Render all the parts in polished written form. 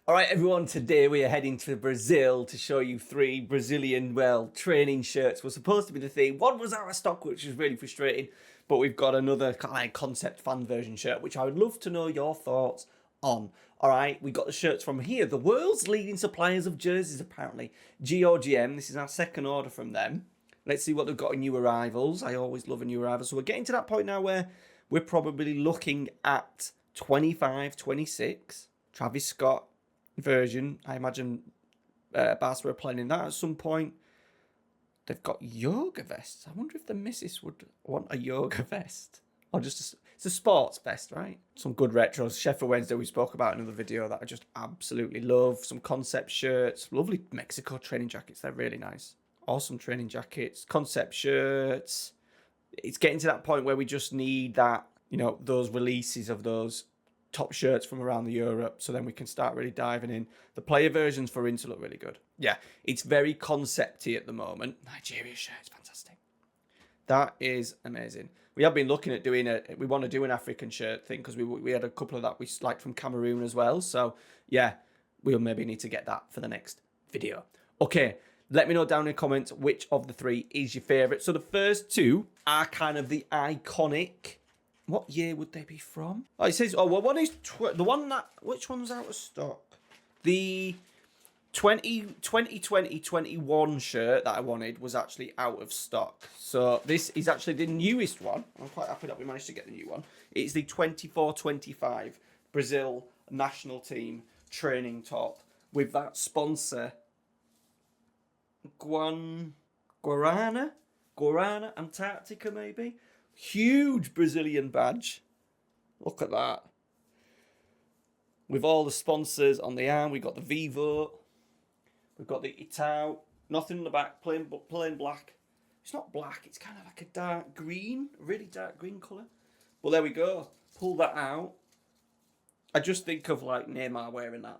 All right, everyone, today we are heading to Brazil to show you 3 Brazilian, training shirts were supposed to be the theme. One was out of stock, which was really frustrating, but we've got another kind of concept fan version shirt, which I would love to know your thoughts on. All right, we got the shirts from here, the world's leading suppliers of jerseys, apparently. GOGM, this is our second order from them. Let's see what they've got in new arrivals. I always love a new arrival. So we're getting to that point now where we're probably looking at 25, 26. Travis Scott version. I imagine Barca are playing in that at some point. They've got yoga vests. I wonder if the missus would want a yoga vest. Or just it's a sports vest, right? Some good retros. Sheffield Wednesday we spoke about in another video that I just absolutely love. Some concept shirts. Lovely Mexico training jackets. They're really nice. Awesome training jackets. Concept shirts. It's getting to that point where we just need that, those releases of those top shirts from around the Europe, so then we can start really diving in. The player versions for Inter look really good. Yeah, it's very concepty at the moment. Nigeria shirt is fantastic. That is amazing. We have been looking at we want to do an African shirt thing because we had a couple of that we liked from Cameroon as well. So yeah, we'll maybe need to get that for the next video. Okay, let me know down in the comments which of the 3 is your favourite. So the first 2 are kind of the iconic. What year would they be from? Oh, it says, one is the one that, which one's out of stock? The 2021 shirt that I wanted was actually out of stock. So this is actually the newest one. I'm quite happy that we managed to get the new one. It's the 24-25 Brazil national team training top with that sponsor, Guarana Antarctica maybe? Huge Brazilian badge. Look at that. With all the sponsors on the arm, we've got the Vivo. We've got the Itaú. Nothing in the back, plain black. It's not black, it's kind of like a dark green, really dark green colour. But there we go. Pull that out. I just think of like Neymar wearing that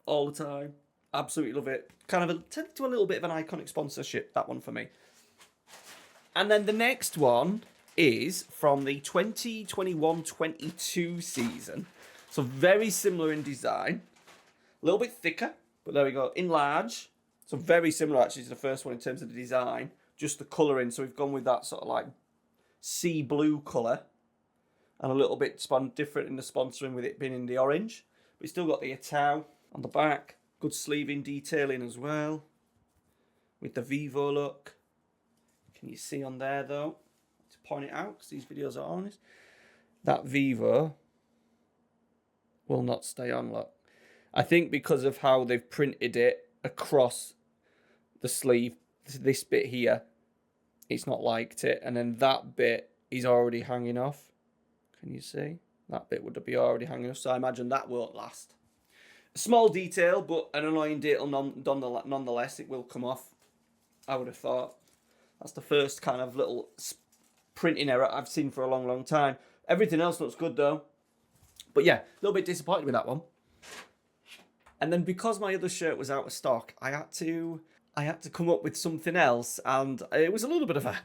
all the time. Absolutely love it. Kind of tend to a little bit of an iconic sponsorship, that one for me. And then the next one is from the 2021-22 season. So very similar in design. A little bit thicker, but there we go. In large. So very similar actually to the first one in terms of the design. Just the colouring. So we've gone with that sort of like sea blue colour. And a little bit different in the sponsoring with it being in the orange. But it's still got the Itaú on the back. Good sleeving detailing as well. With the Vivo look. Can you see on there though? To point it out because these videos are honest. That Vivo will not stay on, look. I think because of how they've printed it across the sleeve, this bit here, it's not liked it. And then that bit is already hanging off. Can you see? That bit would be already hanging off. So I imagine that won't last. A small detail, but an annoying detail nonetheless. It will come off, I would have thought. That's the first kind of little printing error I've seen for a long, long time. Everything else looks good though. But yeah, a little bit disappointed with that one. And then because my other shirt was out of stock, I had to come up with something else. And it was a little bit of a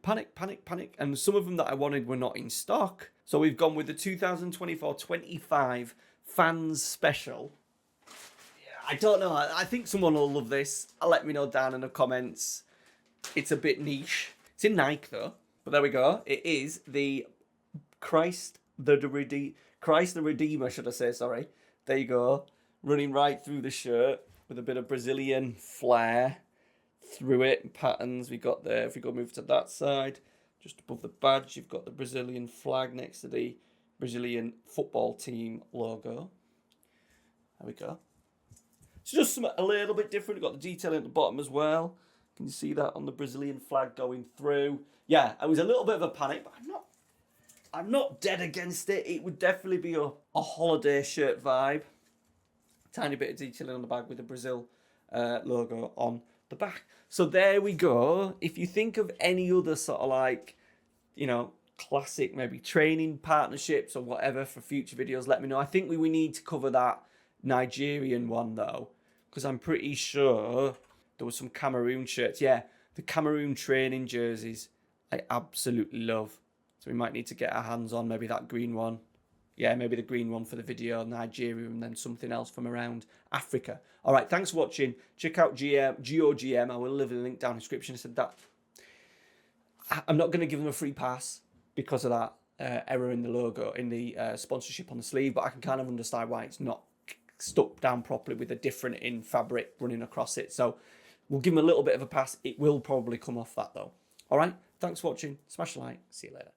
panic. And some of them that I wanted were not in stock. So we've gone with the 2024-25 fans special. I don't know. I think someone will love this. Let me know down in the comments. It's a bit niche. It's in Nike though. But there we go. It is the Christ the Redeemer, should I say, sorry. There you go. Running right through the shirt with a bit of Brazilian flair through it and patterns. We got there. If we go move to that side, just above the badge, you've got the Brazilian flag next to the Brazilian football team logo. There we go. It's just a little bit different. We've got the detailing at the bottom as well. Can you see that on the Brazilian flag going through? Yeah, it was a little bit of a panic, but I'm not dead against it. It would definitely be a holiday shirt vibe. Tiny bit of detailing on the back with the Brazil logo on the back. So there we go. If you think of any other sort of like, classic maybe training partnerships or whatever for future videos, let me know. I think we need to cover that Nigerian one though, because I'm pretty sure there was some Cameroon shirts. Yeah, the Cameroon training jerseys I absolutely love. So we might need to get our hands on maybe that green one. yeah, maybe the green one for the video, Nigeria, and then something else from around Africa. All right, thanks for watching. Check out GeoGM. I will leave a link down in the description. I said that I'm not going to give them a free pass because of that error in the logo, in the sponsorship on the sleeve, but I can kind of understand why it's not stuck down properly with a different in fabric running across it. So we'll give them a little bit of a pass. It will probably come off that though. All right, thanks for watching. Smash the like. See you later.